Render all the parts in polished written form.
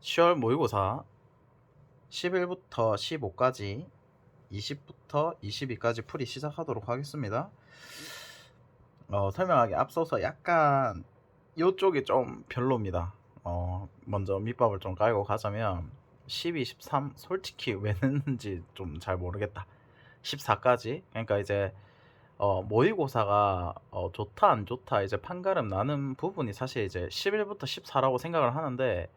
10월 모의고사 11부터 15까지 20부터 22까지 풀이 시작하도록 하겠습니다. 설명하기 앞서서 약간 요쪽이 좀 별로입니다. 먼저 밑밥을 좀 깔고 가자면 12, 13 솔직히 왜 넣는지 좀 잘 모르겠다. 14까지 그러니까 이제 모의고사가 좋다 안 좋다 이제 판가름 나는 부분이 사실 이제 11부터 14라고 생각을 하는데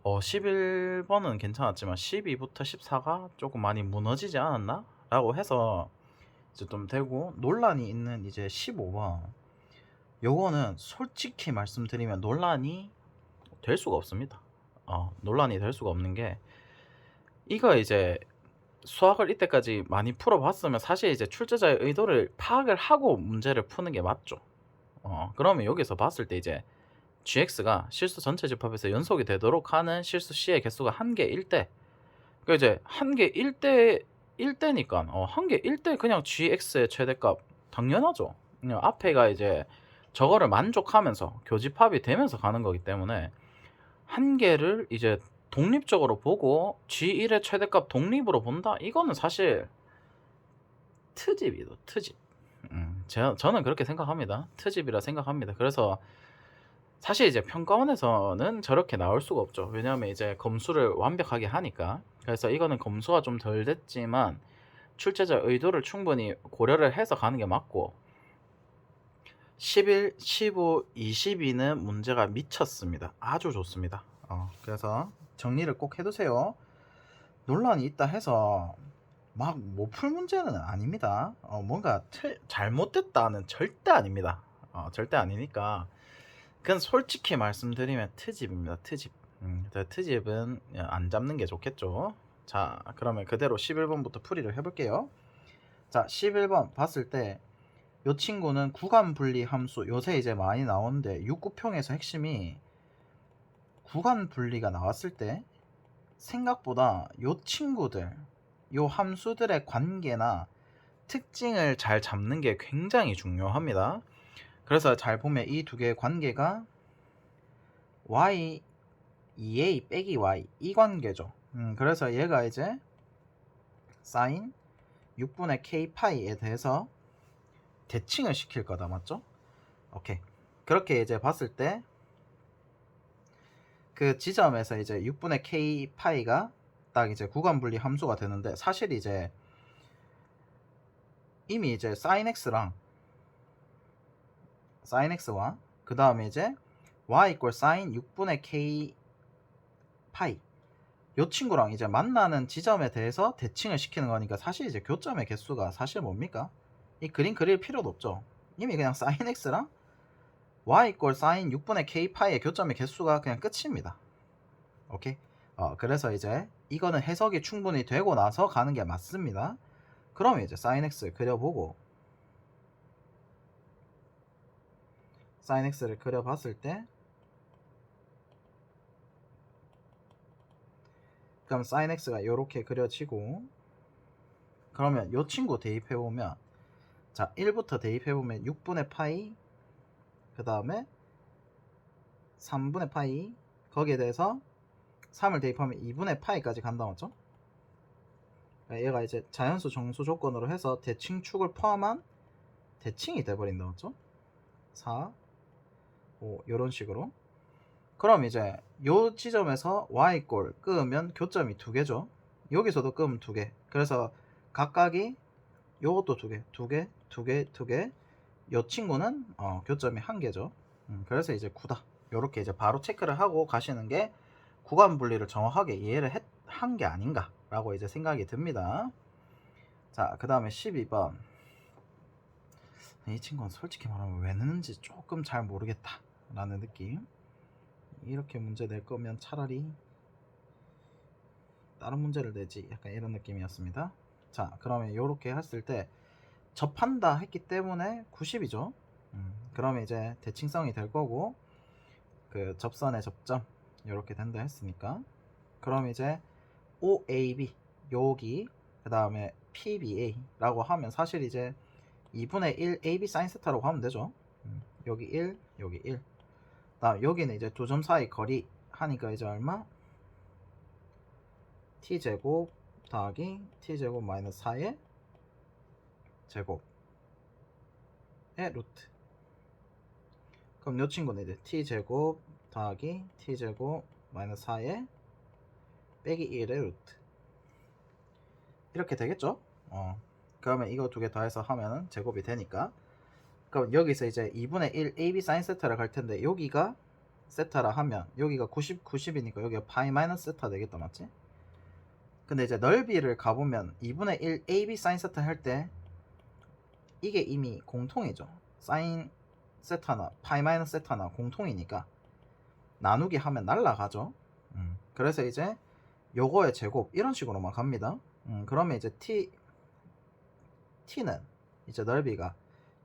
11번은 괜찮았지만 12부터 14가 조금 많이 무너지지 않았나? 라고 해서 이제 좀 되고, 논란이 있는 이제 15번. 요거는 솔직히 말씀드리면 논란이 될 수가 없습니다. 논란이 될 수가 없는 게, 이거 이제 수학을 이때까지 많이 풀어봤으면 사실 이제 출제자의 의도를 파악을 하고 문제를 푸는 게 맞죠. 그러면 여기서 봤을 때 이제 GX가 실수 전체 집합에서 연속이 되도록 하는 실수 C의 개수가 한 개일 때, 그 이제 한 개 1대니까 1개 1대 그냥 GX의 최대값 당연하죠. 그냥 앞에가 이제 저거를 만족하면서 교집합이 되면서 가는 거기 때문에 한 개를 이제 독립적으로 보고 G1의 최대값 독립으로 본다? 이거는 사실 트집이죠, 트집. 저는 그렇게 생각합니다. 트집이라 생각합니다. 그래서 사실 이제 평가원에서는 저렇게 나올 수가 없죠. 왜냐하면 이제 검수를 완벽하게 하니까. 그래서 이거는 검수가 좀 덜 됐지만 출제자 의도를 충분히 고려를 해서 가는 게 맞고, 11, 15, 22는 문제가 미쳤습니다. 아주 좋습니다. 그래서 정리를 꼭 해두세요. 논란이 있다 해서 막 못 풀 문제는 아닙니다. 뭔가 잘못됐다는 절대 아닙니다. 절대 아니니까 그건 솔직히 말씀드리면 트집입니다. 트집. 트집은 안 잡는 게 좋겠죠. 자, 그러면 그대로 11번부터 풀이를 해볼게요. 자, 11번 봤을 때 요 친구는 구간 분리 함수, 요새 이제 많이 나오는데 육구평에서 핵심이 구간 분리가 나왔을 때 생각보다 요 친구들, 요 함수들의 관계나 특징을 잘 잡는 게 굉장히 중요합니다. 그래서 잘 보면 이 두 개의 관계가 y 2a 빼기 y 이 관계죠. 그래서 얘가 이제 sin 6분의 k 파이에 대해서 대칭을 시킬 거다, 맞죠? 오케이. 그렇게 이제 봤을 때 그 지점에서 이제 6분의 k 파이가 딱 이제 구간 분리 함수가 되는데, 사실 이제 이미 이제 sin x와 그 다음에 이제 y equal sin 6분의 k 파이 요 친구랑 이제 만나는 지점에 대해서 대칭을 시키는 거니까 사실 이제 교점의 개수가 사실 뭡니까? 이 그림 그릴 필요도 없죠. 이미 그냥 sin x랑 y equal sin 6분의 k 파이의 교점의 개수가 그냥 끝입니다. 오케이? 그래서 이제 이거는 해석이 충분히 되고 나서 가는 게 맞습니다. 그러면 이제 sin x 그려보고, sin x를 그려봤을 때 그럼 sin x가 이렇게 그려지고, 그러면 요 친구 대입해보면, 자 1부터 대입해보면 6분의 파이, 그 다음에 3분의 파이, 거기에 대해서 3을 대입하면 2분의 파이까지 간다, 맞죠? 얘가 이제 자연수 정수 조건으로 해서 대칭축을 포함한 대칭이 돼버린다, 맞죠? 4, 5 요런 식으로. 그럼 이제 요 지점에서 y골 끄면 교점이 두 개죠. 여기서도 끄면 두 개. 그래서 각각이 요것도 두 개, 두 개, 두 개, 두 개. 요 친구는 교점이 한 개죠. 그래서 이제 9다. 요렇게 이제 바로 체크를 하고 가시는 게 구간 분리를 정확하게 이해를 한 게 아닌가 라고 이제 생각이 듭니다. 자, 그 다음에 12번. 이 친구는 솔직히 말하면 왜 넣는지 조금 잘 모르겠다 라는 느낌. 이렇게 문제 낼 거면 차라리 다른 문제를 내지, 약간 이런 느낌이었습니다. 자, 그러면 이렇게 했을 때 접한다 했기 때문에 90이죠. 그러면 이제 대칭성이 될 거고, 그 접선의 접점 이렇게 된다 했으니까, 그럼 이제 OAB 여기 그 다음에 PBA 라고 하면 사실 이제 2분의 1 AB sin 세타라고 하면 되죠. 여기 1 여기 1, 다음 여기는 이제 두 점 사이 거리 하니까 이제 얼마? t제곱 더하기 t제곱 마이너스 4의 제곱의 루트. 그럼 요 친구는 이제 t제곱 더하기 t제곱 마이너스 4의 빼기 1의 루트 이렇게 되겠죠? 그러면 이거 두 개 더해서 하면은 제곱이 되니까, 그럼 여기서 이제 2분의 1 AB sin 세타를 갈 텐데, 여기가 세타라 하면 여기가 90이니까 여기가 파이 마이너스 세타 되겠다, 맞지? 근데 이제 넓이를 가보면 2분의 1 AB sin 세타 할 때 이게 이미 공통이죠. sin 세타나 파이 마이너스 세타나 공통이니까 나누기 하면 날라가죠. 그래서 이제 요거의 제곱 이런 식으로만 갑니다. 그러면 이제 t는 이제 넓이가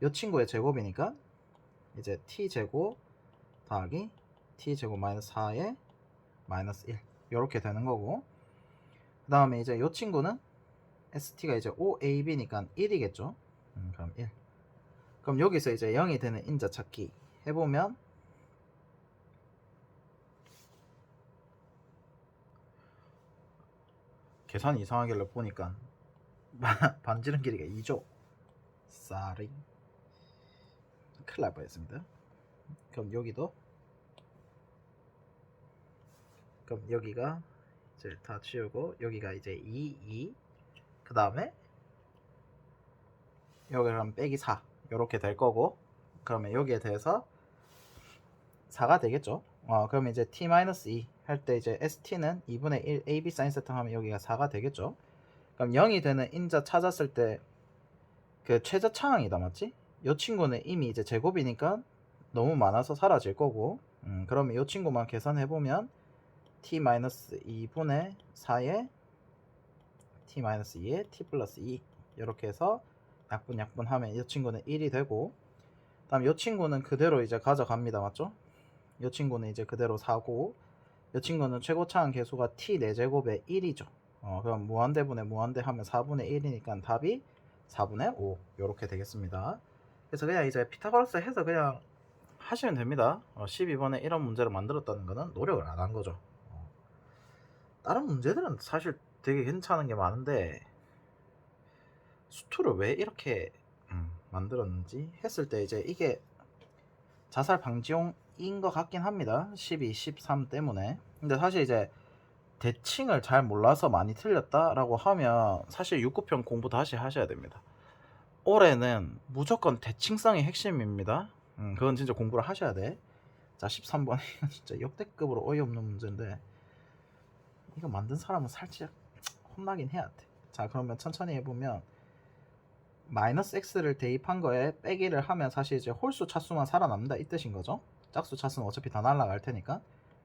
요 친구의 제곱이니까 이제 t제곱 더하기 t제곱 마이너스 4의 마이너스 1 요렇게 되는 거고, 그 다음에 이제 요 친구는 st가 이제 5ab니까 1이겠죠. 그럼 1. 그럼 여기서 이제 0이 되는 인자 찾기 해보면 계산이 이상하길래 보니까 반지름 길이가 2죠. 쌀이 큰일 날 뻔했습니다. 그럼 여기도, 그럼 여기가 이제 다 치우고 여기가 이제 2, 그 다음에 여기랑 빼기 4 요렇게 될 거고, 그러면 여기에 대해서 4가 되겠죠. 그러면 이제 t-2 할 때 이제 st는 2분의 1 ab sin 세타 하면 여기가 4가 되겠죠. 그럼 0이 되는 인자 찾았을 때 그 최저차항이다, 맞지? 이 친구는 이미 이제 제곱이니까 너무 많아서 사라질 거고, 그러면 이 친구만 계산해보면 t-2분의 4에 t-2에 t 플러스 2 이렇게 해서 약분 하면 이 친구는 1이 되고, 다음 이 친구는 그대로 이제 가져갑니다, 맞죠? 이 친구는 이제 그대로 4고, 이 친구는 최고차항 계수가 t 4제곱에 1이죠. 그럼 무한대분의 무한대 하면 4분의 1이니까 답이 4분의 5 요렇게 되겠습니다. 그래서 그냥 이제 피타고라스 해서 그냥 하시면 됩니다. 12번에 이런 문제를 만들었다는 거는 노력을 안 한 거죠. 다른 문제들은 사실 되게 괜찮은 게 많은데 수투를 왜 이렇게 만들었는지 했을 때 이제 이게 자살 방지용인 것 같긴 합니다. 12, 13 때문에. 근데 사실 이제 대칭을 잘 몰라서 많이 틀렸다라고 하면 사실 6급편 공부 다시 하셔야 됩니다. 올해는 무조건 대칭성이 핵심입니다. 그건 진짜 공부를 하셔야 돼. 자, 13번 이건 진짜 역대급으로 어이없는 문제인데 이거 만든 사람은 살짝 혼나긴 해야 돼. 자, 그러면 천천히 해보면 마이너스 x를 대입한 거에 빼기를 하면 사실 이제 홀수 차수만 살아남는다 이 뜻인 거죠. 짝수 차수는 어차피 다 날라갈 테니까.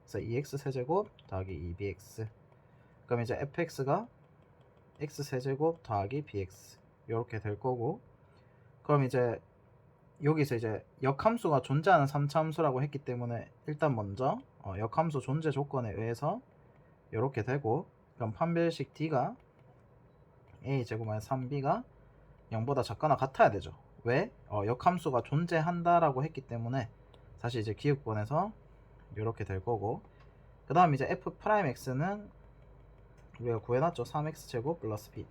그래서 2x 세제곱 더하기 2bx, 그럼 이제 fx가 x 세제곱 더하기 bx 이렇게 될 거고, 그럼 이제 여기서 이제 역함수가 존재하는 3차함수라고 했기 때문에 일단 먼저 역함수 존재 조건에 의해서 이렇게 되고, 그럼 판별식 d가 a 제곱 마이너스 3b가 0보다 작거나 같아야 되죠. 왜? 역함수가 존재한다라고 했기 때문에 사실 이제 기억본에서 이렇게 될 거고, 그 다음 이제 f'x는 우리가 구해놨죠. 3x 제곱 플러스 b.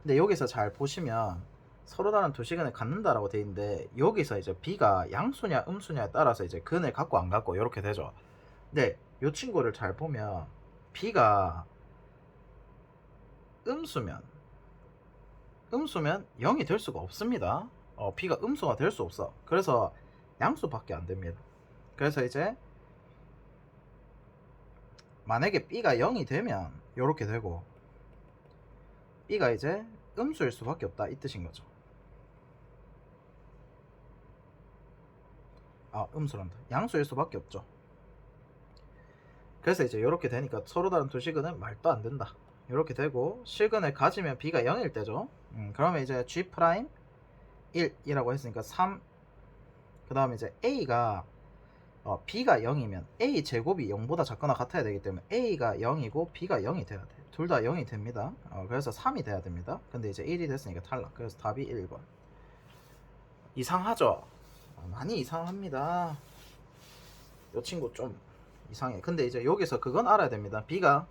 근데 여기서 잘 보시면 서로 다른 두 시근을 갖는다라고 돼 있는데 여기서 이제 b가 양수냐 음수냐에 따라서 이제 근을 갖고 안 갖고 이렇게 되죠. 근데 이 친구를 잘 보면 b가 음수면 0이 될 수가 없습니다. b가 음수가 될 수 없어. 그래서 양수밖에 안 됩니다. 그래서 이제 만약에 b가 0이 되면 이렇게 되고 b가 이제 음수일 수밖에 없다 이 뜻인 거죠. 음수란다. 양수일 수밖에 없죠. 그래서 이제 이렇게 되니까 서로 다른 두 시근은 말도 안 된다. 이렇게 되고 실근을 가지면 b가 0일 때죠. 그러면 이제 g 프라임 1이라고 했으니까 3, 그 다음에 이제 a가 b가 0이면 a 제곱이 0보다 작거나 같아야 되기 때문에 a가 0이고 b가 0이 돼야 돼. 둘 다 0이 됩니다. 그래서 3이 돼야 됩니다. 근데 이제 1이 됐으니까 탈락. 그래서 답이 1번. 이상하죠? 많이 이상합니다. 이 친구 좀 이상해. 근데 이제 여기서 그건 알아야 됩니다. b가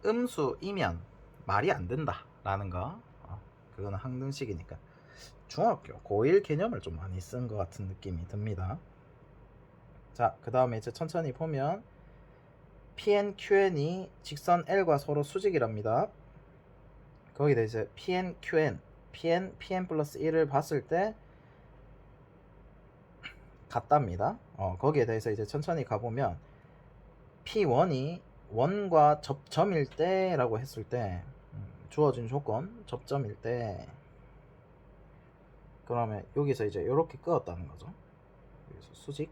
음수이면 말이 안 된다 라는 거. 그거는 항등식이니까 중학교 고1 개념을 좀 많이 쓴 것 같은 느낌이 듭니다. 자, 그 다음에 이제 천천히 보면 Pn, Qn이 직선 L과 서로 수직이랍니다. 거기다 이제 Pn, Qn, Pn 플러스 1을 봤을 때 같답니다. 거기에 대해서 이제 천천히 가보면 P1이 1과 접점일 때라고 했을 때 주어진 조건 접점일 때 그러면 여기서 이제 이렇게 끄었다는 거죠. 여기서 수직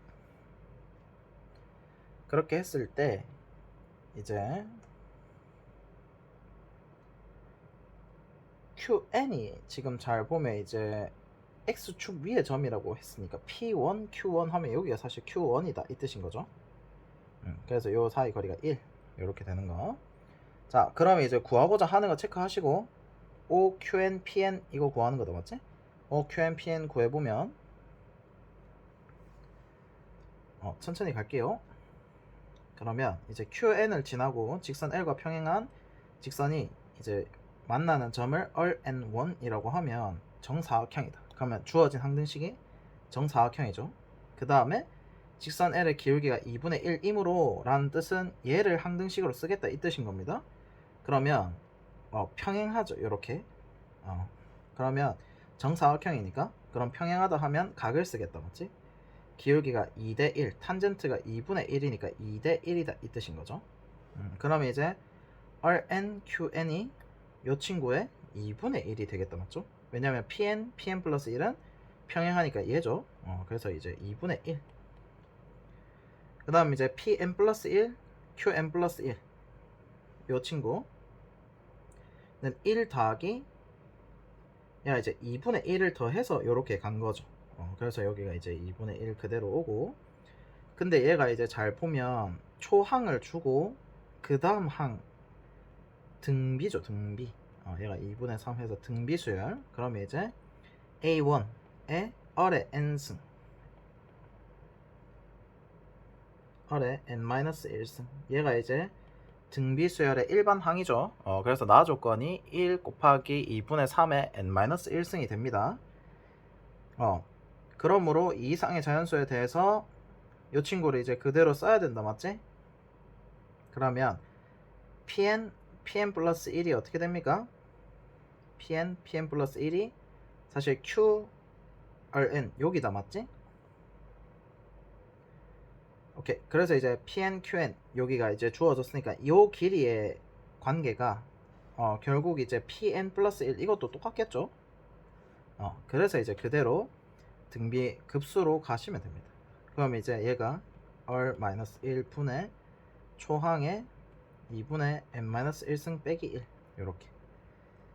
그렇게 했을 때 이제 QN이 지금 잘 보면 이제 X축 위의 점이라고 했으니까 P1, Q1 하면 여기가 사실 Q1이다 이 뜻인 거죠. 그래서 요 사이 거리가 1 이렇게 되는 거. 자, 그러면 이제 구하고자 하는 거 체크하시고 OQN, PN 이거 구하는 거다 맞지? OQN, PN 구해보면 천천히 갈게요. 그러면 이제 QN을 지나고 직선 L과 평행한 직선이 이제 만나는 점을 RN1이라고 하면 정사각형이다. 그러면 주어진 항등식이 정사각형이죠. 그 다음에 직선 L의 기울기가 2분의 1이므로 라는 뜻은 얘를 항등식으로 쓰겠다 이 뜻인 겁니다. 그러면 평행하죠. 이렇게 그러면 정사각형이니까 그럼 평행하다 하면 각을 쓰겠다 맞지? 기울기가 2대 1, 탄젠트가 2분의 1이니까 2대 1이다 이 뜻인 거죠. 그러면 이제 RNQN이 요 친구의 2분의 1이 되겠다 맞죠? 왜냐면 PN 플러스 1은 평행하니까 얘죠. 그래서 이제 2분의 1. 그 다음 이제 PN 플러스 1, QN 플러스 1. 요 친구는 1 더하기 야 이제 2분의 1을 더해서 요렇게 간 거죠. 그래서 여기가 이제 2분의 1 그대로 오고 근데 얘가 이제 잘 보면 초항을 주고 그 다음 항 등비죠 등비. 얘가 2분의 3 해서 등비수열. 그러면 이제 A1의 R의 N승 R의 N-1승 얘가 이제 등비수열의 일반 항이죠. 그래서 나 조건이 1 곱하기 2분의 3의 N-1승이 됩니다. 그러므로 이 이상의 자연수에 대해서 이 친구를 이제 그대로 써야 된다 맞지? 그러면 PN 플러스 1이 어떻게 됩니까? PN 플러스 1이 사실 QRN 여기다 맞지? 오케이. 그래서 이제 PN, QN 여기가 이제 주어졌으니까 이 길이의 관계가 결국 이제 PN 플러스 1 이것도 똑같겠죠? 그래서 이제 그대로 등비 급수로 가시면 됩니다. 그럼 이제 얘가 R-1분의 초항의 2분의 N-1승 빼기 1 이렇게.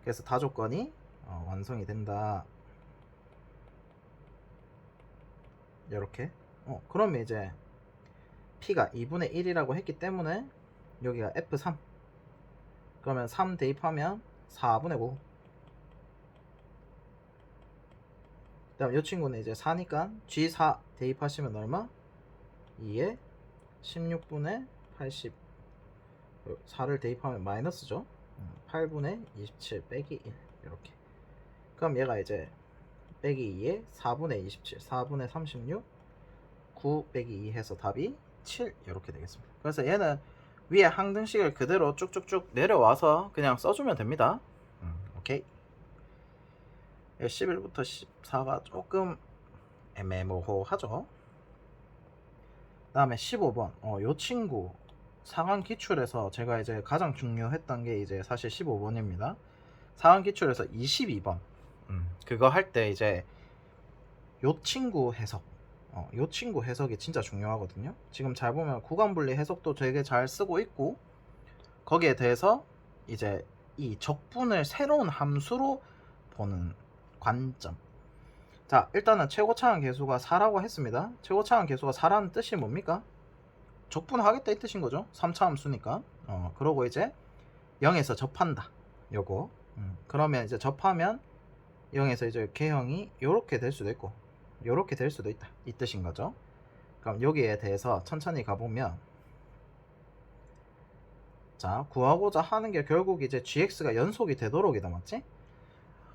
그래서 다조건이 완성이 된다. 이렇게. 그러면 이제 P가 2분의 1이라고 했기 때문에 여기가 F3. 그러면 3 대입하면 4분의 5. 그 다음 이 친구는 이제 4니까 G4 대입하시면 얼마? 2에 16분의 80. 4를 대입하면 마이너스죠. 8분의 27 빼기 1 이렇게. 그럼 얘가 이제 빼기 2에 4분의 27 4분의 36 9 빼기 2 해서 답이 7 이렇게 되겠습니다. 그래서 얘는 위에 항등식을 그대로 쭉쭉쭉 내려와서 그냥 써주면 됩니다. 오케이. 11부터 14가 조금 애매모호하죠. 그 다음에 15번 요 친구 상황 기출에서 제가 이제 가장 중요했던 게 이제 사실 15번입니다. 상황 기출에서 22번 그거 할 때 이제 요 친구 해석 요 친구 해석이 진짜 중요하거든요. 지금 잘 보면 구간분리 해석도 되게 잘 쓰고 있고 거기에 대해서 이제 이 적분을 새로운 함수로 보는 관점. 자, 일단은 최고차항 계수가 4라고 했습니다. 최고차항 계수가 4라는 뜻이 뭡니까? 적분하겠다 이 뜻인 거죠. 3차 함수니까. 그러고 이제 0에서 접한다. 요거. 그러면 이제 접하면 0에서 이제 개형이 요렇게 될 수도 있고 요렇게 될 수도 있다 이 뜻인 거죠. 그럼 여기에 대해서 천천히 가보면 자, 구하고자 하는 게 결국 이제 gx가 연속이 되도록이다, 맞지?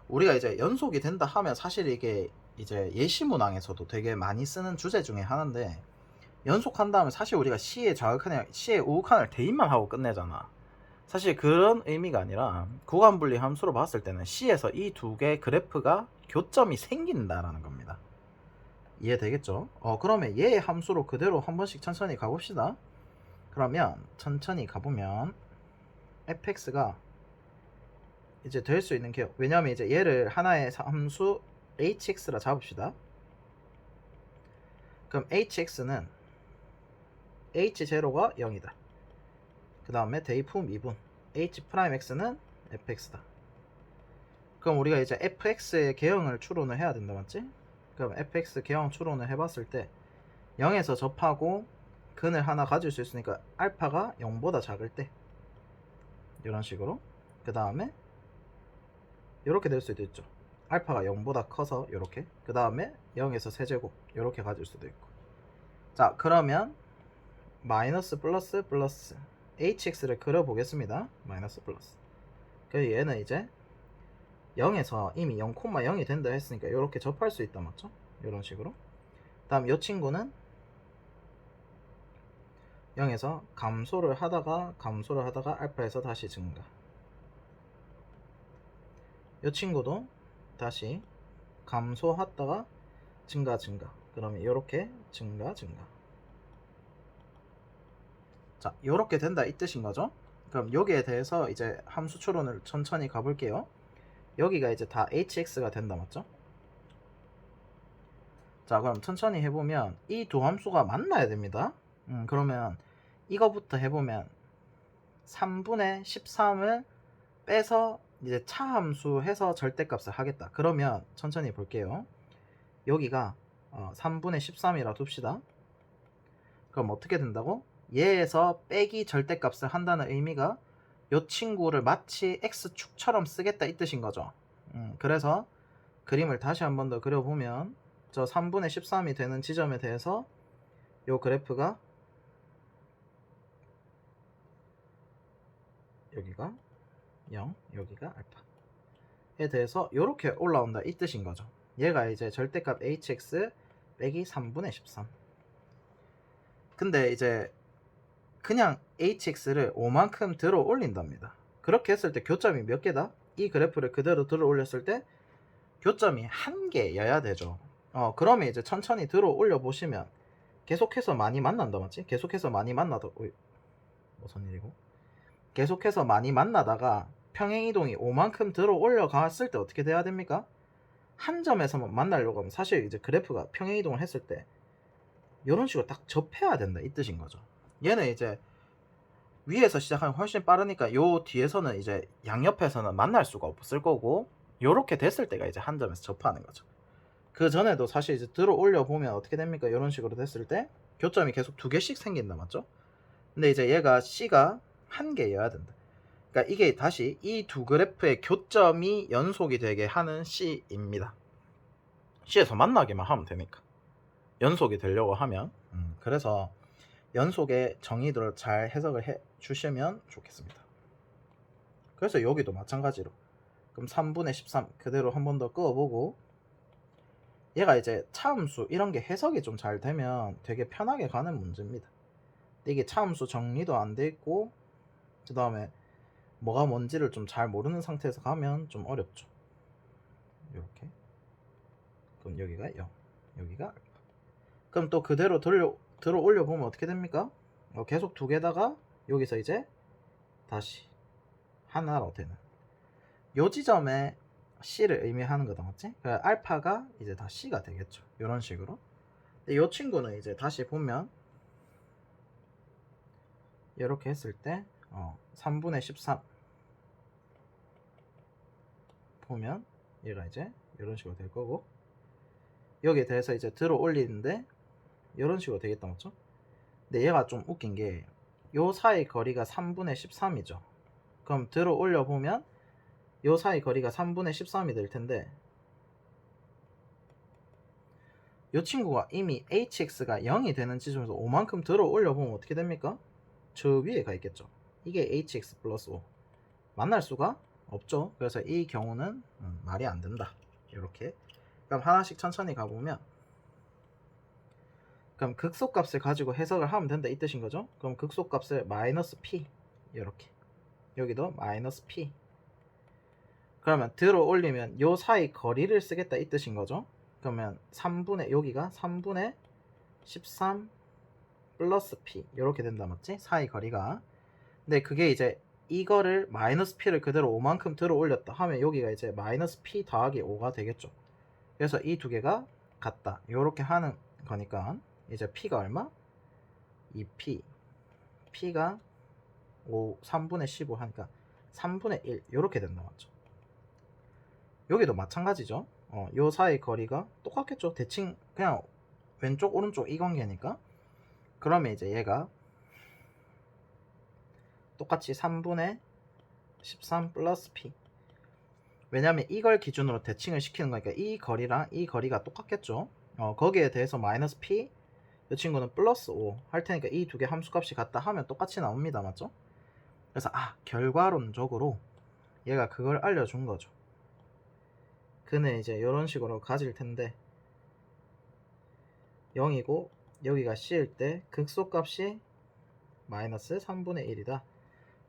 우리가 이제 연속이 된다 하면 사실 이게 이제 예시 문항에서도 되게 많이 쓰는 주제 중에 하나인데, 연속한 다음에 사실 우리가 C의 좌극한이랑 C의 우극한을 대입만 하고 끝내잖아. 사실 그런 의미가 아니라 구간분리 함수로 봤을 때는 C에서 이 두 개의 그래프가 교점이 생긴다라는 겁니다. 이해되겠죠? 그러면 얘의 함수로 그대로 한 번씩 천천히 가봅시다. 그러면 천천히 가보면 fx가 이제 될 수 있는 게, 왜냐면 이제 얘를 하나의 함수 hx라 잡읍시다. 그럼 hx는 h0가 0이다. 그 다음에 대입품 2분 h'x는 fx다. 그럼 우리가 이제 fx의 개형을 추론을 해야 된다, 맞지? 그럼 fx 개형 추론을 해봤을 때 0에서 접하고 근을 하나 가질 수 있으니까 알파가 0보다 작을 때 이런 식으로, 그 다음에 이렇게 될 수도 있죠. 알파가 0보다 커서 이렇게, 그 다음에 0에서 세제곱 이렇게 가질 수도 있고. 자, 그러면 마이너스 플러스 플러스 hx를 그려보겠습니다. 마이너스 플러스. 그래서 얘는 이제 0에서 이미 0,0이 된다 했으니까 이렇게 접할 수 있다, 맞죠? 이런 식으로. 다음 이 친구는 0에서 감소를 하다가 알파에서 다시 증가. 이 친구도 다시 감소하다가 증가. 그러면 이렇게 증가. 자, 이렇게 된다 이 뜻인 거죠. 그럼 여기에 대해서 이제 함수 추론을 천천히 가볼게요. 여기가 이제 다 hx가 된다, 맞죠? 자, 그럼 천천히 해보면 이 두 함수가 만나야 됩니다. 그러면 이거부터 해보면 3분의 13을 빼서 이제 차함수 해서 절대값을 하겠다. 그러면 천천히 볼게요. 여기가 3분의 13이라 둡시다. 그럼 어떻게 된다고? 얘에서 빼기 절대값을 한다는 의미가 이 친구를 마치 x축처럼 쓰겠다 이 뜻인 거죠. 그래서 그림을 다시 한 번 더 그려보면 저 3분의 13이 되는 지점에 대해서 요 그래프가 여기가 0, 여기가 알파에 대해서 이렇게 올라온다 이 뜻인 거죠. 얘가 이제 절대값 hx 빼기 3분의 13. 근데 이제 그냥 hx를 5만큼 들어 올린답니다. 그렇게 했을 때 교점이 몇 개다? 이 그래프를 그대로 들어 올렸을 때 교점이 1개여야 되죠. 그러면 이제 천천히 들어 올려 보시면 계속해서 많이 만난다, 맞지? 계속해서 많이 만나다, 무슨 일이고? 계속해서 많이 만나다가 평행이동이 5만큼 들어 올려갔을 때 어떻게 돼야 됩니까? 한 점에서만 만나려고 하면 사실 이제 그래프가 평행이동을 했을 때 이런 식으로 딱 접해야 된다 이 뜻인 거죠. 얘는 이제 위에서 시작하면 훨씬 빠르니까 요 뒤에서는 이제 양옆에서는 만날 수가 없을 거고, 요렇게 됐을 때가 이제 한 점에서 접하는 거죠. 그 전에도 사실 이제 들어 올려 보면 어떻게 됩니까? 이런 식으로 됐을 때 교점이 계속 2개씩 생긴다, 맞죠? 근데 이제 얘가 C가 1개여야 된다. 그러니까 이게 다시 이 두 그래프의 교점이 연속이 되게 하는 C입니다. C에서 만나기만 하면 되니까. 연속이 되려고 하면. 그래서 연속의 정의들을 잘 해석을 해 주시면 좋겠습니다. 그래서 여기도 마찬가지로 그럼 3분의 13 그대로 한 번 더 그어보고, 얘가 이제 차함수 이런 게 해석이 좀 잘 되면 되게 편하게 가는 문제입니다. 근데 이게 차함수 정리도 안 돼 있고 그 다음에 뭐가 뭔지를 좀 잘 모르는 상태에서 가면 좀 어렵죠. 이렇게. 그럼 여기가 0, 여기가 알파. 그럼 또 그대로 들어 올려 보면 어떻게 됩니까? 계속 두 개다가 여기서 이제 다시 하나로 되는 요 지점에 C를 의미하는 거다, 맞지? 그러니까 알파가 이제 다 C가 되겠죠. 이런 식으로. 근데 요 친구는 이제 다시 보면 이렇게 했을 때 3분의 13 보면 얘가 이제 이런 식으로 될 거고, 여기에 대해서 이제 들어 올리는데 이런 식으로 되겠다, 맞죠? 근데 얘가 좀 웃긴 게 요 사이 거리가 3분의 13이죠. 그럼 들어 올려 보면 요 사이 거리가 3분의 13이 될 텐데, 요 친구가 이미 hx가 0이 되는 지점에서 5만큼 들어 올려 보면 어떻게 됩니까? 저 위에 가 있겠죠. 이게 hx 플러스 5 만날 수가 없죠. 그래서 이 경우는 말이 안 된다. 이렇게. 그럼 하나씩 천천히 가보면, 그럼 극소값을 가지고 해석을 하면 된다 이 뜻인 거죠. 그럼 극소값을 마이너스 p 이렇게, 여기도 마이너스 p, 그러면 들어 올리면 요 사이 거리를 쓰겠다 이 뜻인 거죠. 그러면 3분의, 여기가 3분의 13 플러스 p 이렇게 된다 맞지? 사이 거리가. 근데 그게 이제 이거를 마이너스 p를 그대로 5만큼 들어 올렸다 하면 여기가 이제 마이너스 p 더하기 5가 되겠죠. 그래서 이 두 개가 같다 요렇게 하는 거니까 이제 p가 얼마? 2p, p가 3분의 15 하니까 3분의 1 요렇게 된다 맞죠. 여기도 마찬가지죠. 요 사이 거리가 똑같겠죠. 대칭 그냥 왼쪽 오른쪽 이 관계니까. 그러면 이제 얘가 똑같이 3분의 13 플러스 p, 왜냐면 이걸 기준으로 대칭을 시키는 거니까 이 거리랑 이 거리가 똑같겠죠. 거기에 대해서 마이너스 p, 이 친구는 플러스 5 할 테니까 이 두 개 함수값이 같다 하면 똑같이 나옵니다 맞죠. 그래서 결과론적으로 얘가 그걸 알려준 거죠. 그는 이제 이런 식으로 가질 텐데 0이고 여기가 c일 때 극소값이 마이너스 3분의 1이다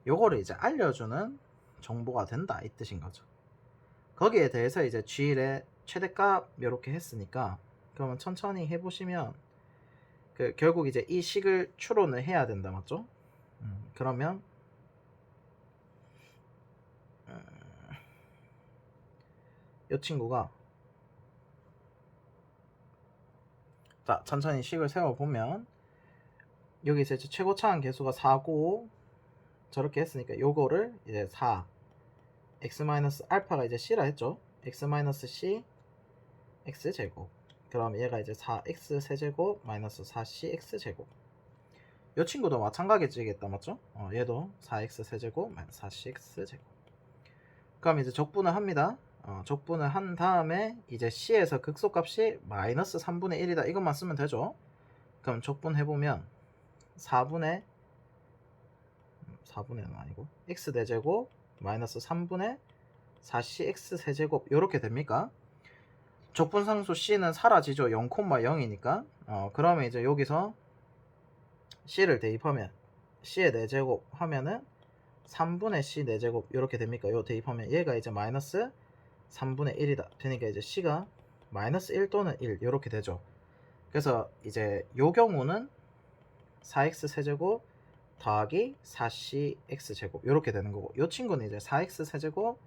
요거를 이제 알려주는 정보가 된다 이 뜻인 거죠. 거기에 대해서 이제 G의 최대값 이렇게 했으니까, 그러면 천천히 해보시면 결국 이제 이 식을 추론을 해야 된다 맞죠? 그러면 이 친구가, 자 천천히 식을 세워보면 여기서 이제 최고차항 계수가 4고 저렇게 했으니까 요거를 이제 4 x 알파가 이제 c라 했죠. x c x 제곱, 그럼 얘가 이제 4x 세제곱 마이너스 4c x 제곱. 요 친구도 마찬가지겠다 맞죠? 얘도 4x 세제곱 마이너스 4c x 제곱. 그럼 이제 적분을 합니다. 적분을 한 다음에 이제 c에서 극소값이 마이너스 3분의 1이다 이것만 쓰면 되죠. 그럼 적분해보면 4분의 는 아니고 x 대제곱 마이너스 3분의 4c x 세제곱 이렇게 됩니까? 적분상수 c는 사라지죠. 0,0이니까. 그러면 이제 여기서 c를 대입하면 c의 4제곱 하면은 3분의 c 4제곱 이렇게 됩니까? 요 대입하면 얘가 이제 마이너스 3분의 1이다 되니까 이제 c가 마이너스 1 또는 1 이렇게 되죠. 그래서 이제 요 경우는 4x 세제곱 더하기 4c x제곱 이렇게 되는 거고, 요 친구는 이제 4x 세제곱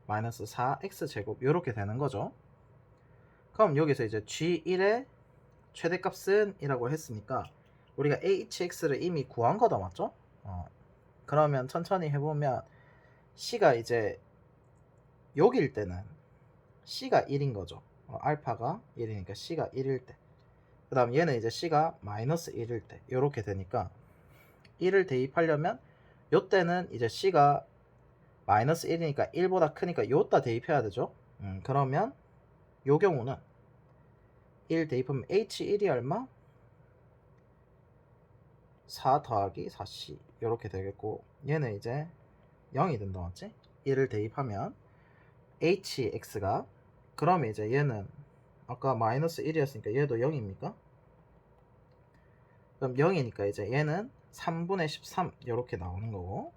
마이너스 4x 제곱 이렇게 되는 거죠. 그럼 여기서 이제 G1의 최대값은 이라고 했으니까 우리가 hx를 이미 구한 거다 맞죠? 그러면 천천히 해보면 c가 이제 여기일 때는 c가 1인 거죠. 알파가 1이니까 c가 1일 때, 그 다음 얘는 이제 c가 마이너스 1일 때 이렇게 되니까 1을 대입하려면 요때는 이제 c가 마이너스 1이니까 1보다 크니까 요따 대입해야 되죠. 그러면 요 경우는 1 대입하면 h1이 얼마? 4 더하기 4c 이렇게 되겠고, 얘는 이제 0이 된다 맞지? 1을 대입하면 hx가, 그러면 이제 얘는 아까 마이너스 1이었으니까 얘도 0입니까? 그럼 0이니까 이제 얘는 3분의 13 이렇게 나오는 거고,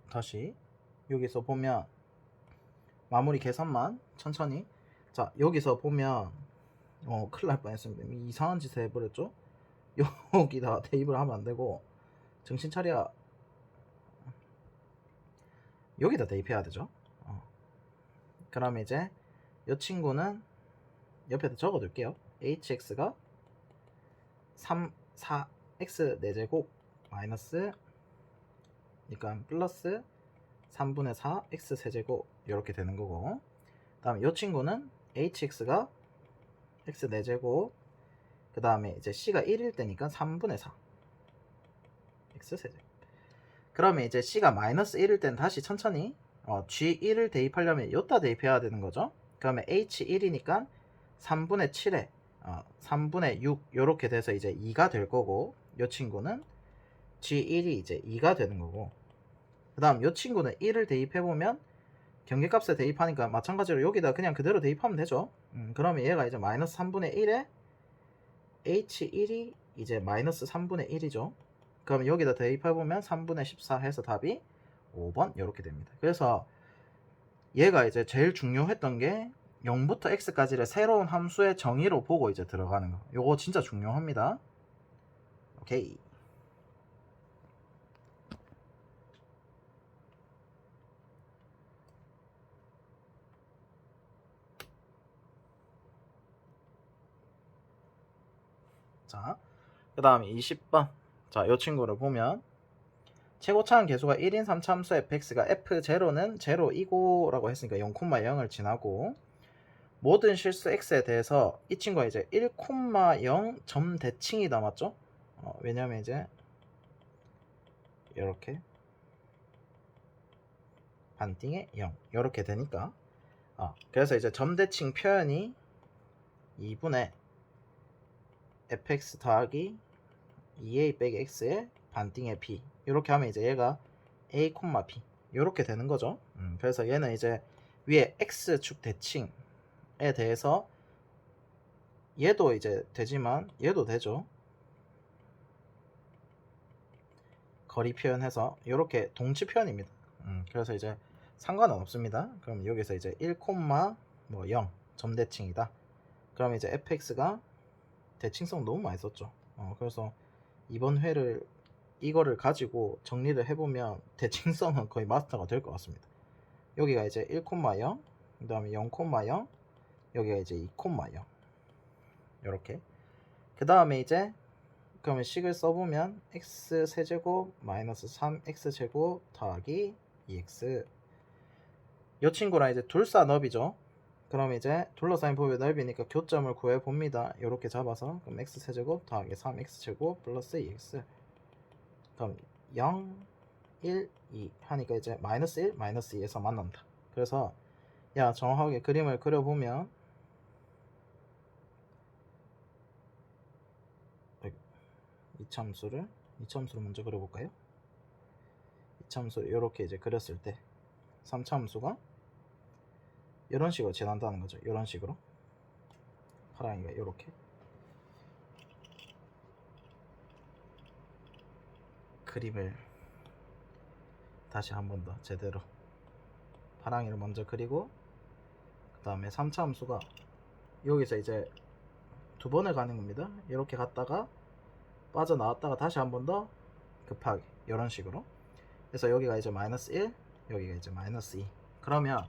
다시 여기서 보면 마무리 계산만 천천히. 자 여기서 보면 큰일 날 뻔했습니다. 이상한 짓을 해버렸죠. 여기다 대입을 하면 안 되고 정신 차려. 여기다 대입해야 되죠. 그러면 이제 이 친구는 옆에다 적어둘게요. hx가 4x 4제곱 마이너스, 그러니까 플러스 3분의 4 x 세제곱 이렇게 되는 거고, 그 다음에 이 친구는 hx가 x 4제곱, 그 다음에 이제 c가 1일 때니까 3분의 4 x 세제곱. 그러면 이제 c가 마이너스 1일 때는 다시 천천히 G1을 대입하려면 여기다 대입해야 되는 거죠. 그러면 H1이니까 3분의 7에 3분의 6 요렇게 돼서 이제 2가 될 거고, 요 친구는 G1이 이제 2가 되는 거고, 그 다음 요 친구는 1을 대입해보면 경계값에 대입하니까 마찬가지로 여기다 그냥 그대로 대입하면 되죠. 그러면 얘가 이제 마이너스 3분의 1에 H1이 이제 마이너스 3분의 1이죠. 그러면 여기다 대입해보면 3분의 14 해서 답이 5번 이렇게 됩니다. 그래서 얘가 이제 제일 중요했던 게 0부터 x까지를 새로운 함수의 정의로 보고 이제 들어가는 거. 요거 진짜 중요합니다. 오케이. 자, 그 다음에 20번. 자, 요 친구를 보면 최고차항 계수가 1인 3차함수 fx가 f0는 0이고 라고 했으니까 0,0을 지나고, 모든 실수 x에 대해서 이 친구가 이제 1,0 점 대칭이 남았죠. 왜냐면 이제 이렇게 반띵에 0 이렇게 되니까, 그래서 이제 점대칭 표현이 2분의 fx 더하기 2a 빼기 x의 반띵의 b 이렇게 하면 이제 얘가 a, b 이렇게 되는 거죠. 그래서 얘는 이제 위에 x축 대칭에 대해서 얘도 이제 되지만 얘도 되죠. 거리 표현해서 이렇게 동치 표현입니다. 그래서 이제 상관은 없습니다. 그럼 여기서 이제 1,0 점대칭이다. 그럼 이제 fx가 대칭성 너무 많이 썼죠. 그래서 이번 회를 이거를 가지고 정리를 해보면 대칭성은 거의 마스터가 될 것 같습니다. 여기가 이제 1,0, 그 다음에 0,0, 여기가 이제 2,0 이렇게. 그 다음에 이제 그러면 식을 써보면 x 세제곱 마이너스 3x제곱 더하기 2x, 이 친구랑 이제 둘사너비죠. 그럼 이제 둘러싸인 부분의 넓이니까 교점을 구해봅니다. 이렇게 잡아서 그럼 x 세제곱 더하기 3x제곱 플러스 2x, 그럼 0, 1, 2 하니까 이제 마이너스 1, 마이너스 2에서 만난다. 그래서 야, 정확하게 그림을 그려보면 이참수를 먼저 그려볼까요? 이참수를 이렇게 이제 그렸을 때 3차함수가 이런 식으로 지난다는 거죠. 이런 식으로 파랑이가 이렇게 그림을 다시 한 번 더 제대로 파랑이를 먼저 그리고, 그 다음에 3차함수가 여기서 이제 두 번을 가는 겁니다. 이렇게 갔다가 빠져나왔다가 다시 한 번 더 급하게 이런 식으로. 그래서 여기가 이제 마이너스 1, 여기가 이제 마이너스 2. 그러면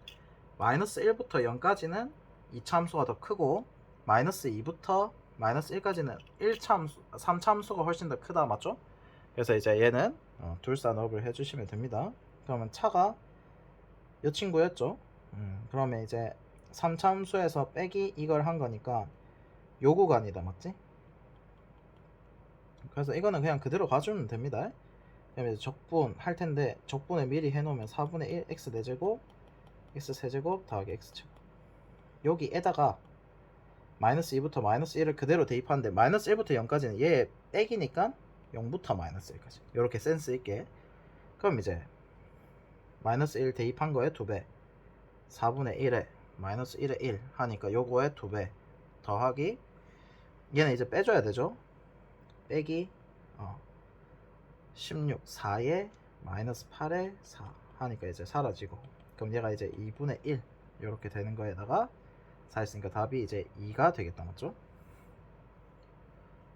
마이너스 1부터 0까지는 2차함수가 더 크고, 마이너스 2부터 마이너스 1까지는 3차함수가 훨씬 더 크다, 맞죠? 그래서 이제 얘는 둘사너브를 해주시면 됩니다. 그러면 차가 이 친구였죠. 그러면 이제 3차함수에서 빼기 이걸 한 거니까 요 구간이다, 맞지? 그래서 이거는 그냥 그대로 가주면 됩니다. 그러면 이제 적분 할 텐데, 적분을 미리 해놓으면 4분의 1 x 4제곱 x 세제곱 더하기 x제곱, 여기에다가 마이너스 2부터 마이너스 1을 그대로 대입하는데 마이너스 1부터 0까지는 얘 빼기니까 0부터 마이너스 1까지 이렇게 센스 있게. 그럼 이제 마이너스 1 대입한 거에 2배, 4분의 1에 마이너스 1에 1 하니까 요거에 2배 더하기, 얘는 이제 빼줘야 되죠. 빼기 16 4에 마이너스 8에 4 하니까 이제 사라지고, 그럼 얘가 이제 2분의 1 이렇게 되는 거에다가 4 했으니까 답이 이제 2가 되겠다, 맞죠?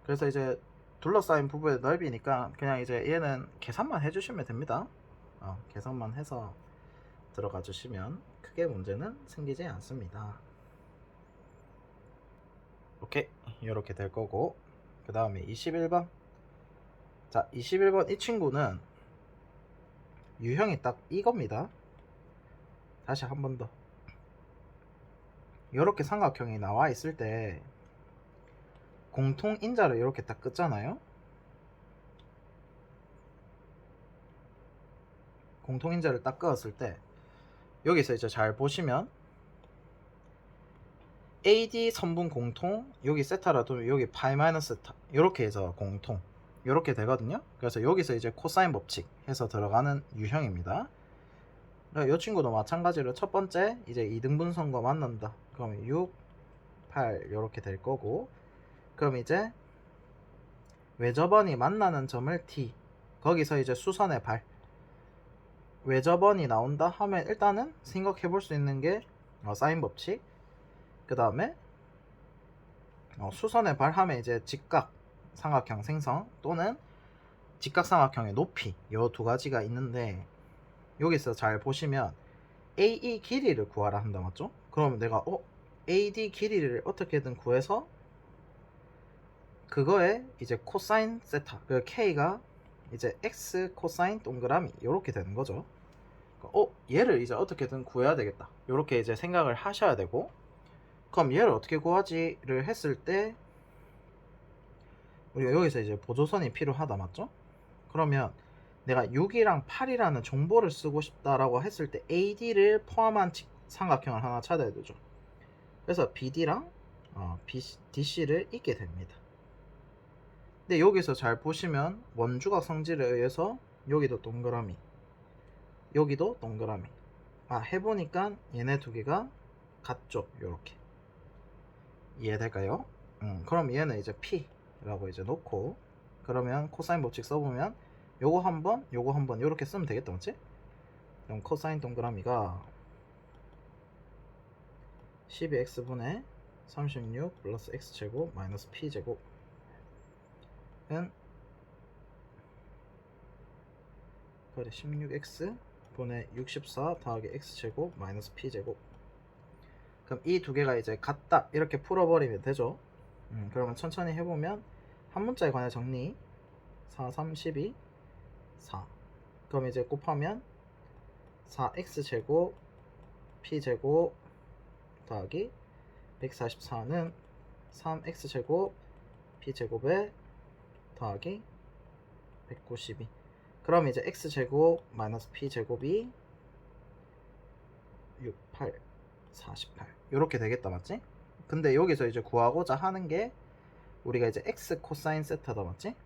그래서 이제 둘러싸인 부분의 넓이니까 그냥 이제 얘는 계산만 해주시면 됩니다. 계산만 해서 들어가 주시면 크게 문제는 생기지 않습니다. 오케이, 이렇게 될 거고, 그 다음에 21번. 자, 21번 이 친구는 유형이 딱 이겁니다. 다시 한 번 더. 이렇게 삼각형이 나와 있을 때 공통 인자를 이렇게 딱 긋잖아요. 공통 인자를 딱 그었을 때 여기서 이제 잘 보시면 AD 선분 공통, 여기 세타라도 여기 파이 마이너스 세타 이렇게 해서 공통 이렇게 되거든요. 그래서 여기서 이제 코사인 법칙 해서 들어가는 유형입니다. 이 친구도 마찬가지로 첫 번째 이제 2등분선과 만난다. 그럼 6, 8 이렇게 될 거고, 그럼 이제 외접원이 만나는 점을 T, 거기서 이제 수선의 발, 외접원이 나온다 하면 일단은 생각해 볼 수 있는 게 사인 법칙, 그 다음에 수선의 발 하면 이제 직각 삼각형 생성 또는 직각 삼각형의 높이, 이 두 가지가 있는데, 여기서 잘 보시면 AE 길이를 구하라 한다 맞죠? 그러면 내가 AD 길이를 어떻게든 구해서 그거에 이제 코사인 세타, 그 K가 이제 X 코사인 동그라미 이렇게 되는 거죠. 얘를 이제 어떻게든 구해야 되겠다, 이렇게 이제 생각을 하셔야 되고, 그럼 얘를 어떻게 구하지를 했을 때 우리가 여기서 이제 보조선이 필요하다 맞죠? 그러면 내가 6이랑 8이라는 정보를 쓰고 싶다라고 했을 때 AD를 포함한 삼각형을 하나 찾아야 되죠. 그래서 BD랑 DC를 잇게 됩니다. 근데 여기서 잘 보시면 원주각 성질에 의해서 여기도 동그라미, 여기도 동그라미. 해보니까 얘네 두 개가 같죠. 요렇게 이해될까요? 그럼 얘는 이제 P라고 이제 놓고, 그러면 코사인 법칙 써보면 요거 한번 요렇게 쓰면 되겠다 맞지? 그럼 코사인 동그라미가 12x분의 36 플러스 x제곱 마이너스 p제곱 은 16x 분의 64 더하기 x제곱 마이너스 p제곱. 그럼 이 두 개가 이제 같다 이렇게 풀어버리면 되죠. 그러면 천천히 해보면 한 문자에 관해 정리, 4, 3, 12, 4. 그럼 이제 곱하면 4x제곱 p제곱 더하기 144는 3x제곱 p제곱에 더하기 192. 그럼 이제 x제곱 마이너스 p제곱이 6, 8, 48 이렇게 되겠다 맞지? 근데 여기서 이제 구하고자 하는 게 우리가 이제 x 코사인 세타다 맞지?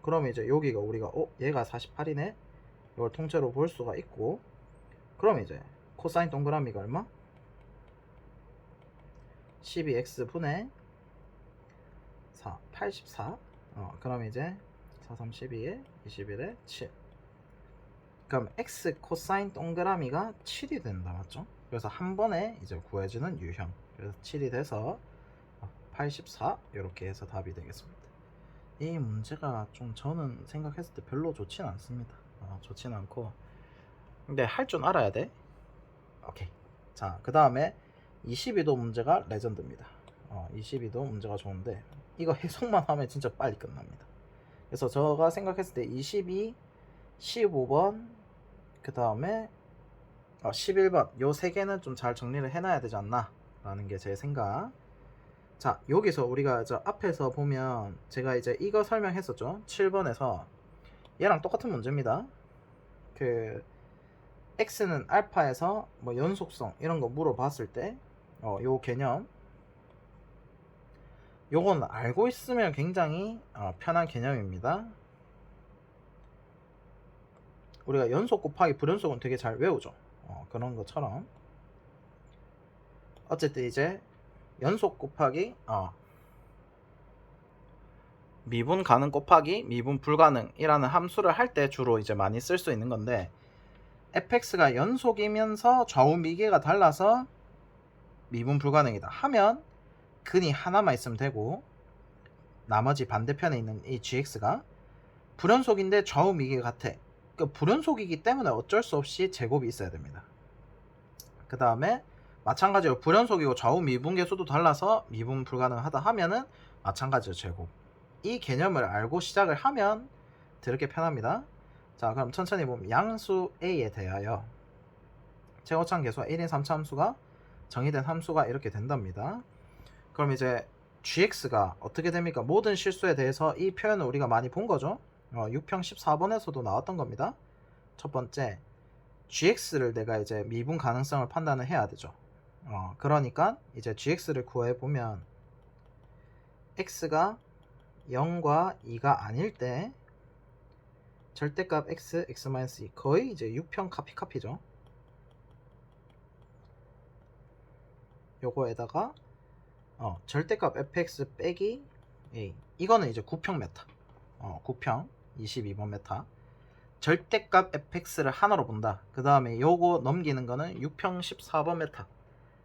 그럼 이제 여기가 우리가 얘가 48이네 이걸 통째로 볼 수가 있고, 그럼 이제 코사인 동그라미가 얼마? 12x 분의 4, 84. 그럼 이제 4, 3, 12에 21에 7. 그럼 x 코사인 동그라미가 7이 된다 맞죠? 그래서 한 번에 이제 구해지는 유형. 그래서 7이 돼서 84 이렇게 해서 답이 되겠습니다. 이 문제가 좀 저는 생각했을 때 별로 좋진 않습니다. 좋진 않고, 근데 할 줄 알아야 돼. 오케이. 자, 그 다음에 22도 문제가 레전드입니다. 22도 문제가 좋은데 이거 해석만 하면 진짜 빨리 끝납니다. 그래서 제가 생각했을 때 22, 15번, 그 다음에 11번 요 세 개는 좀 잘 정리를 해놔야 되지 않나 라는 게 제 생각. 자, 여기서 우리가 저 앞에서 보면 제가 이제 이거 설명했었죠. 7번에서 얘랑 똑같은 문제입니다. 그 x는 알파에서 뭐 연속성 이런 거 물어봤을 때 요 개념, 요건 알고 있으면 굉장히 편한 개념입니다. 우리가 연속 곱하기 불연속은 되게 잘 외우죠. 그런 것처럼 어쨌든 이제 연속 곱하기 미분 가능 곱하기 미분 불가능이라는 함수를 할 때 주로 이제 많이 쓸 수 있는 건데, fx가 연속이면서 좌우 미계가 달라서 미분 불가능이다 하면 근이 하나만 있으면 되고, 나머지 반대편에 있는 이 gx가 불연속인데 좌우 미계가 같아. 그러니까 불연속이기 때문에 어쩔 수 없이 제곱이 있어야 됩니다. 그 다음에 마찬가지로 불연속이고 좌우 미분 계수도 달라서 미분 불가능하다 하면은 마찬가지로 제곱. 이 개념을 알고 시작을 하면 되게 편합니다. 자, 그럼 천천히 보면 양수 a에 대하여 최고차항 계수와 1인 3차 함수가 정의된 함수가 이렇게 된답니다. 그럼 이제 gx가 어떻게 됩니까? 모든 실수에 대해서 이 표현을 우리가 많이 본 거죠. 6평 14번에서도 나왔던 겁니다. 첫 번째 gx를 내가 이제 미분 가능성을 판단을 해야 되죠. 그러니까 이제 gx를 구해 보면 x가 0과 2가 아닐 때 절대값 x, x-2 거의 이제 6평 카피죠. 요거에다가 절대값 fx 빼기 a, 이거는 이제 9평 메타, 9평 22번 메타. 절대값 fx를 하나로 본다. 그 다음에 요거 넘기는 거는 6평 14번 메타.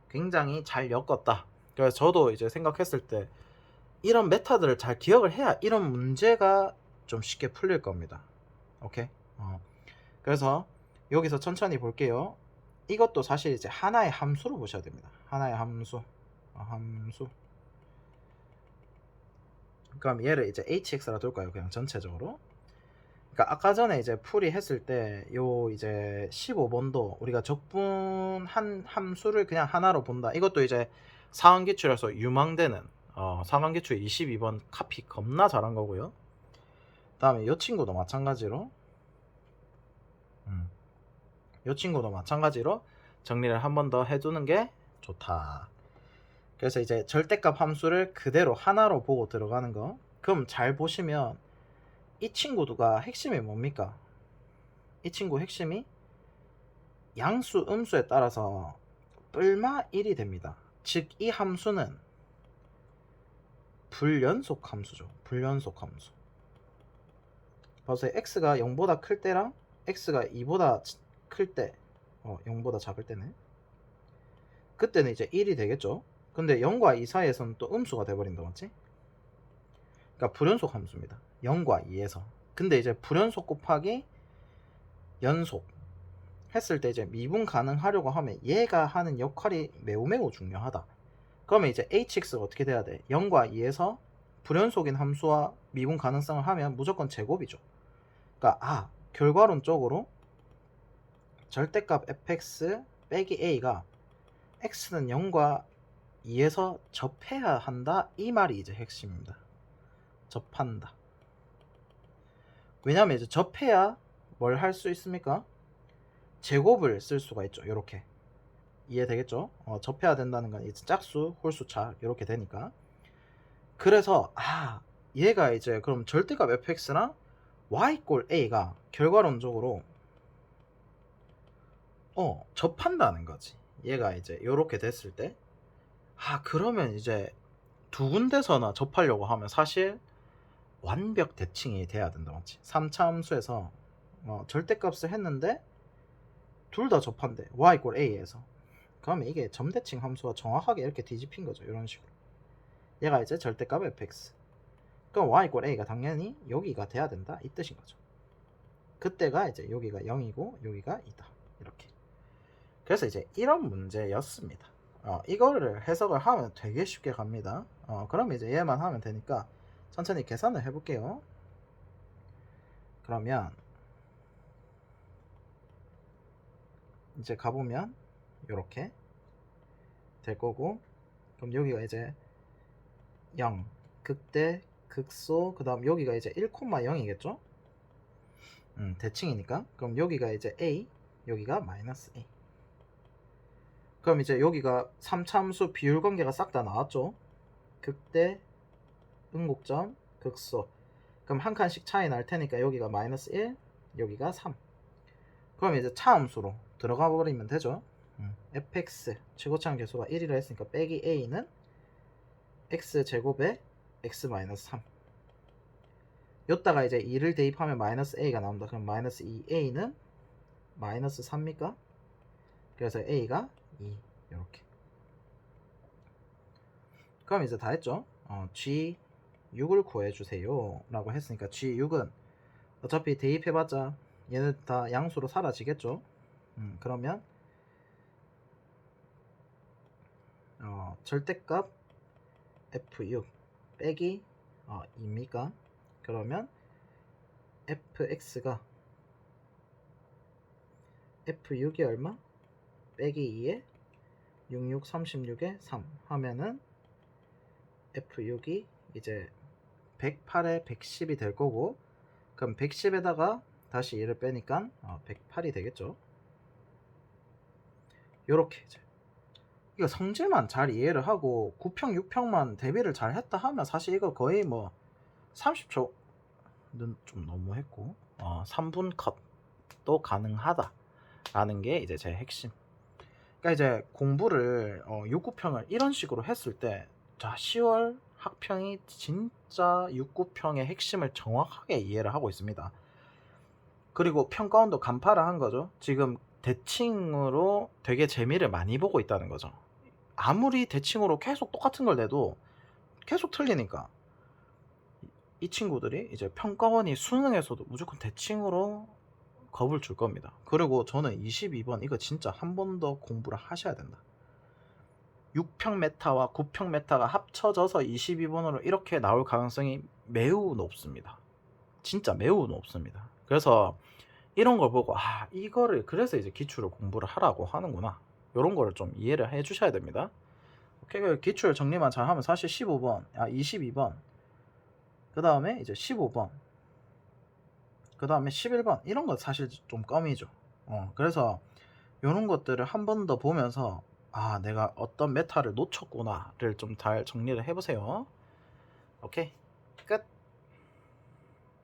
굉장히 잘 엮었다. 그래서 저도 이제 생각했을 때 이런 메타들을 잘 기억을 해야 이런 문제가 좀 쉽게 풀릴 겁니다. 오케이. 그래서 여기서 천천히 볼게요. 이것도 사실 이제 하나의 함수로 보셔야 됩니다. 하나의 함수. 그럼 얘를 이제 hx라 둘까요? 그냥 전체적으로. 그러니까 아까 전에 이제 풀이 했을 때 요 이제 15번도 우리가 적분한 함수를 그냥 하나로 본다. 이것도 이제 상환기출에서 유망되는 상환기출 22번 카피 겁나 잘한 거고요. 다음에 요 친구도 마찬가지로 요 친구도 마찬가지로 정리를 한 번 더 해두는 게 좋다. 그래서 이제 절대값 함수를 그대로 하나로 보고 들어가는 거. 그럼 잘 보시면 이 친구가 핵심이 뭡니까? 이 친구 핵심이 양수, 음수에 따라서 뿔마 1이 됩니다. 즉 이 함수는 불연속 함수죠. 불연속 함수. 봐서 x가 0보다 클 때랑 x가 2보다 클 때, 0보다 작을 때네. 그때는 이제 1이 되겠죠. 근데 0과 2 사이에서는 또 음수가 돼버린다, 맞지? 그러니까 불연속 함수입니다. 0과 2에서. 근데 이제 불연속 곱하기 연속 했을 때 이제 미분 가능하려고 하면 얘가 하는 역할이 매우 중요하다. 그러면 이제 hx가 어떻게 돼야 돼? 0과 2에서 불연속인 함수와 미분 가능성을 하면 무조건 제곱이죠. 그러니까 결과론적으로 절대값 fx 빼기 a가 x는 0과 2에서 접해야 한다, 이 말이 이제 핵심입니다. 접한다. 왜냐면 이제 접해야 뭘 할 수 있습니까? 제곱을 쓸 수가 있죠. 이렇게 이해되겠죠? 접해야 된다는 건 이제 짝수, 홀수차 이렇게 되니까. 그래서 얘가 이제 그럼 절대값 fx랑 y 꼴 a가 결과론적으로 접한다는 거지. 얘가 이제 이렇게 됐을 때 그러면 이제 두 군데서나 접하려고 하면 사실 완벽 대칭이 돼야 된다, 맞지? 3차 함수에서 절대값을 했는데 둘 다 접한대. y 꼴 a에서. 그러면 이게 점대칭 함수가 정확하게 이렇게 뒤집힌 거죠. 이런 식으로. 얘가 이제 절대값 fx. 그럼 y 꼴 a가 당연히 여기가 돼야 된다, 이 뜻인 거죠. 그때가 이제 여기가 0이고 여기가 2다. 이렇게. 그래서 이제 이런 문제였습니다. 이거를 해석을 하면 되게 쉽게 갑니다. 그러면 이제 얘만 하면 되니까 천천히 계산을 해볼게요. 그러면 이제 가보면 이렇게 될 거고, 그럼 여기가 이제 0, 극대, 극소, 그 다음 여기가 이제 1,0이겠죠? 대칭이니까. 그럼 여기가 이제 a, 여기가 마이너스 a. 그럼 이제 여기가 3차 함수 비율 관계가 싹 다 나왔죠? 극대, 음곡점, 극소. 그럼 한 칸씩 차이 날 테니까 여기가 마이너스 1, 여기가 3. 그럼 이제 차함수로 들어가 버리면 되죠. fx 최고차항 계수가 1이라 했으니까 빼기 a는 x제곱에 x-3. 요따가 이제 2를 대입하면 마이너스 a가 나온다. 그럼 마이너스 2a는 마이너스 3입니까? 그래서 a가 2. 이렇게. 그럼 이제 다 했죠. G6을 구해주세요 라고 했으니까 G6은 어차피 대입해봤자 얘는 다 양수로 사라지겠죠. 그러면 절대값 F6 빼기 2입니까? 그러면 fx가 F6이 얼마? 빼기 2에 66, 36에 3 하면은 F6이 이제 108에 110이 될 거고, 그럼 110에다가 다시 1을 빼니까 108이 되겠죠. 요렇게 이제 이거 성질만 잘 이해를 하고 9평 6평만 대비를 잘 했다 하면 사실 이거 거의 뭐 30초는 좀 너무했고 3분 컷도 가능하다라는 게 이제 제 핵심. 그러니까 이제 공부를 6, 9평을 이런 식으로 했을 때 자 10월 학평이 진짜 6, 9평의 핵심을 정확하게 이해를 하고 있습니다. 그리고 평가원도 간파를 한 거죠. 지금 대칭으로 되게 재미를 많이 보고 있다는 거죠. 아무리 대칭으로 계속 똑같은 걸 내도 계속 틀리니까 이 친구들이 이제 평가원이 수능에서도 무조건 대칭으로 겁을 줄 겁니다. 그리고 저는 22번 이거 진짜 한 번 더 공부를 하셔야 된다. 6평 메타와 9평 메타가 합쳐져서 22번으로 이렇게 나올 가능성이 매우 높습니다. 진짜 매우 높습니다. 그래서 이런 걸 보고 이거를 그래서 이제 기출을 공부를 하라고 하는구나. 이런 거를 좀 이해를 해 주셔야 됩니다. 오케이, 기출 정리만 잘 하면 사실 15번, 22번, 그 다음에 이제 15번, 그 다음에 11번 이런 거 사실 좀 껌이죠. 그래서 이런 것들을 한 번 더 보면서 내가 어떤 메타를 놓쳤구나를 좀 잘 정리를 해보세요. 오케이, 끝.